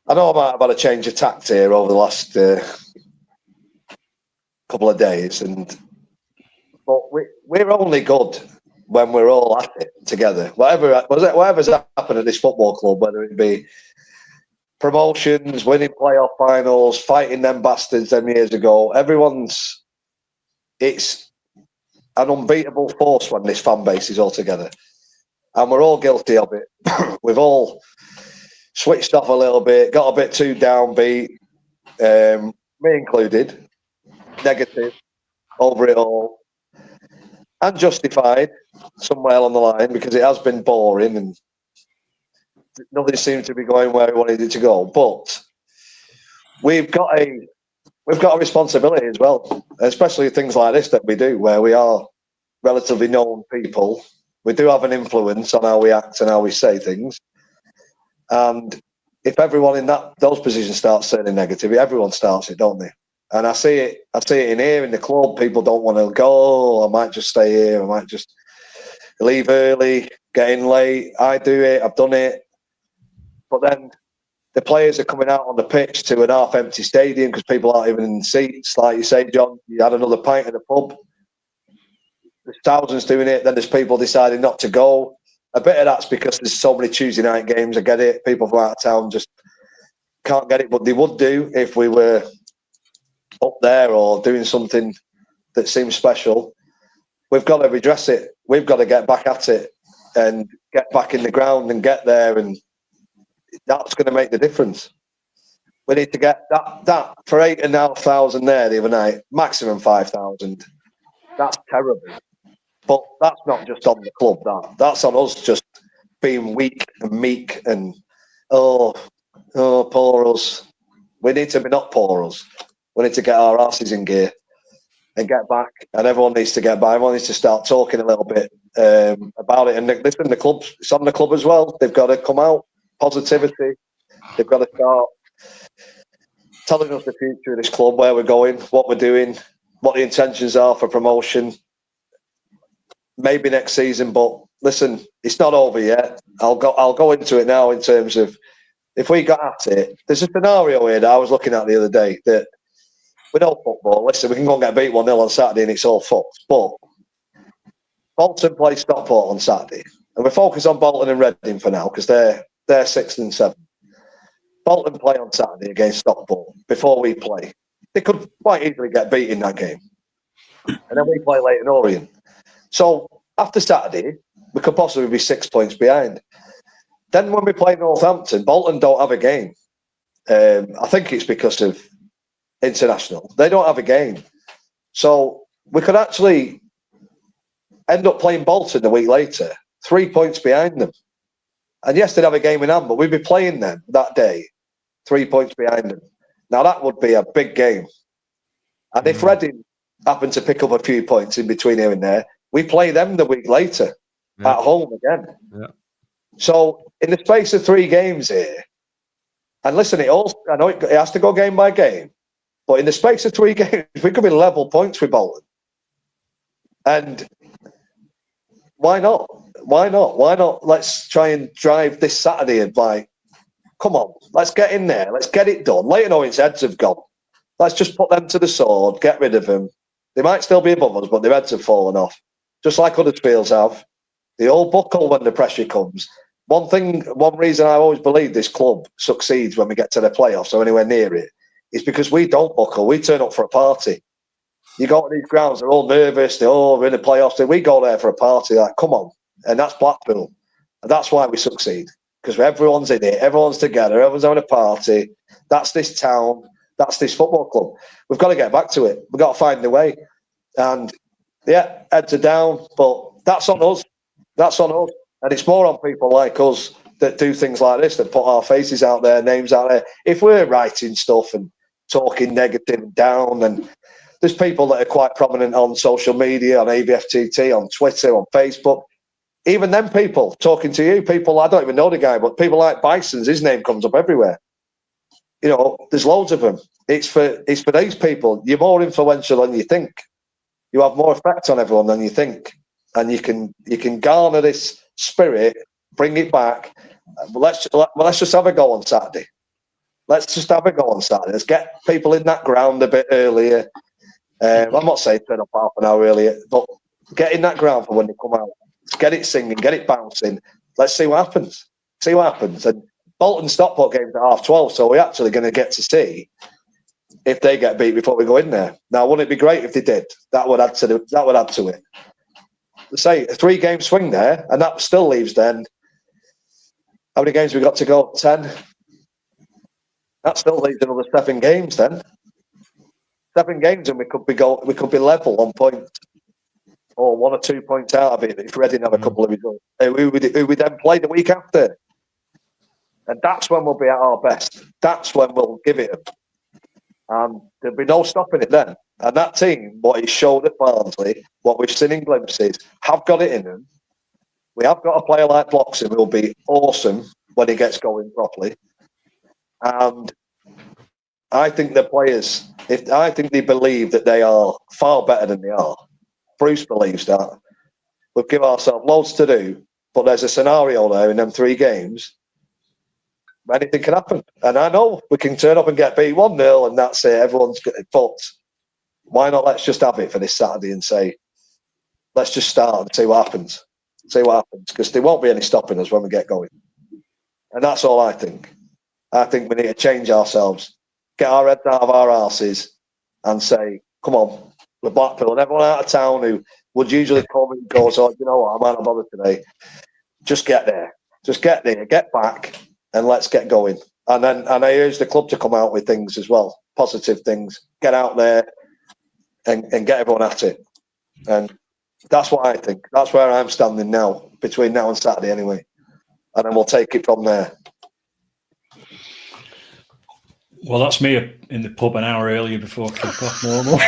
I know I might have had a change of tact here over the last couple of days, but we're only good when we're all at it together. Whatever's happened at this football club, whether it be promotions, winning playoff finals, fighting them bastards them years ago, it's an unbeatable force when this fan base is all together. And we're all guilty of it. We've all switched off a little bit, got a bit too downbeat, me included, negative over it all, and justified somewhere along the line because it has been boring and nothing seems to be going where we wanted it to go. But we've got a responsibility as well, especially things like this that we do, where we are relatively known people. We do have an influence on how we act and how we say things. And if everyone in those positions starts turning negative, everyone starts it, don't they? And I see it in here in the club. People don't want to go. Oh, I might just stay here. I might just leave early, get in late. I do it. I've done it. But then the players are coming out on the pitch to an half-empty stadium because people aren't even in the seats. Like you say, John, you had another pint at the pub. There's thousands doing it. Then there's people deciding not to go. A bit of that's because there's so many Tuesday night games. I get it. People from out of town just can't get it, but they would do if we were up there or doing something that seems special. We've got to redress it. We've got to get back at it and get back in the ground and get there, and that's going to make the difference. We need to get that for 8,500 there the other night, maximum 5,000. That's terrible. But that's not just on the club. That's on us just being weak and meek and oh, poor us. We need to be not poor us. We need to get our asses in gear and get back. And everyone needs to get back. Everyone needs to start talking a little bit about it. And listen, the club, it's on the club as well. They've got to come out. Positivity. They've got to start telling us the future of this club, where we're going, what we're doing, what the intentions are for promotion. Maybe next season, but listen, it's not over yet. I'll go into it now in terms of if we got at it. There's a scenario here that I was looking at the other day that we know football. Listen, we can go and get beat 1-0 on Saturday and it's all fucked. But Bolton play Stockport on Saturday, and we're focused on Bolton and Reading for now because they're 6th and 7th. Bolton play on Saturday against Stockport before we play. They could quite easily get beat in that game, and then we play Leyton Orient. So after Saturday, we could possibly be 6 points behind. Then when we play Northampton, Bolton don't have a game. I think it's because of international. They don't have a game. So we could actually end up playing Bolton a week later, 3 points behind them. And yes, they'd have a game in hand, but we'd be playing them that day, 3 points behind them. Now that would be a big game. And if Reading happen to pick up a few points in between here and there, we play them the week later at home again. Yeah. So in the space of 3 games here, and listen, I know it has to go game by game, but in the space of 3 games, we could be level points with Bolton. And why not? Why not? Why not? Let's try and drive this Saturday and come on, let's get in there. Let's get it done. Leyton Orient's heads have gone. Let's just put them to the sword, get rid of them. They might still be above us, but their heads have fallen off. Just like Huddersfields have. They all buckle when the pressure comes. One reason I always believe this club succeeds when we get to the playoffs or anywhere near it is because we don't buckle. We turn up for a party. You go to these grounds, they're all nervous. We're in the playoffs. We go there for a party. Like, come on. And that's Blackpool. And that's why we succeed. Because everyone's in it. Everyone's together. Everyone's having a party. That's this town. That's this football club. We've got to get back to it. We've got to find a way. And yeah, heads are down, but that's on us. That's on us. And it's more on people like us that do things like this, that put our faces out there, names out there. If we're writing stuff and talking negative and down, and there's people that are quite prominent on social media, on AVFTT, on Twitter, on Facebook. Even them people talking to you, people, I don't even know the guy, but people like Bison's, his name comes up everywhere. You know, there's loads of them. It's for these people. You're more influential than you think. You have more effect on everyone than you think, and you can garner this spirit, bring it back. Let's just have a go on Saturday. Let's just have a go on Saturday. Let's get people in that ground a bit earlier. I'm not saying turn up half an hour earlier, but get in that ground for when they come out. Let's get it singing, get it bouncing. Let's see what happens. See what happens. And Bolton Stockport game's at 12:30, so we're actually going to get to see if they get beat before we go in there. Now, wouldn't it be great if they did? That would add to it. Let's say a 3-game swing there, and that still leaves then. How many games we got to go? 10. That still leaves another 7 games then. 7 games, and we could be level on points, or 1 or 2 points out of it if Reading have a couple of results. Who we then play the week after, and that's when we'll be at our best. That's when we'll give it them, and there'll be no stopping it then. And that team, what he showed at Barnsley, what we've seen in glimpses, have got it in them. We have got a player like Bloxham who will be awesome when he gets going properly. And I think the players, I think they believe that they are far better than they are. Bruce believes that. We'll give ourselves loads to do, but there's a scenario there in them 3 games. Anything can happen. And I know we can turn up and get beat 1-0 and that's it. Everyone's got it. But why not let's just have it for this Saturday and say, let's just start and see what happens. See what happens. Because there won't be any stopping us when we get going. And that's all I think. I think we need to change ourselves, get our heads out of our arses and say, come on, we're Blackpool. And everyone out of town who would usually come and go, so, you know what, I'm out of bother today. Just get there. Just get there, get back, and let's get going. And I urge the club to come out with things as well, positive things. Get out there and get everyone at it. And that's what I think. That's where I'm standing now, between now and Saturday anyway. And then we'll take it from there. Well, that's me in the pub an hour earlier before kick-off normal.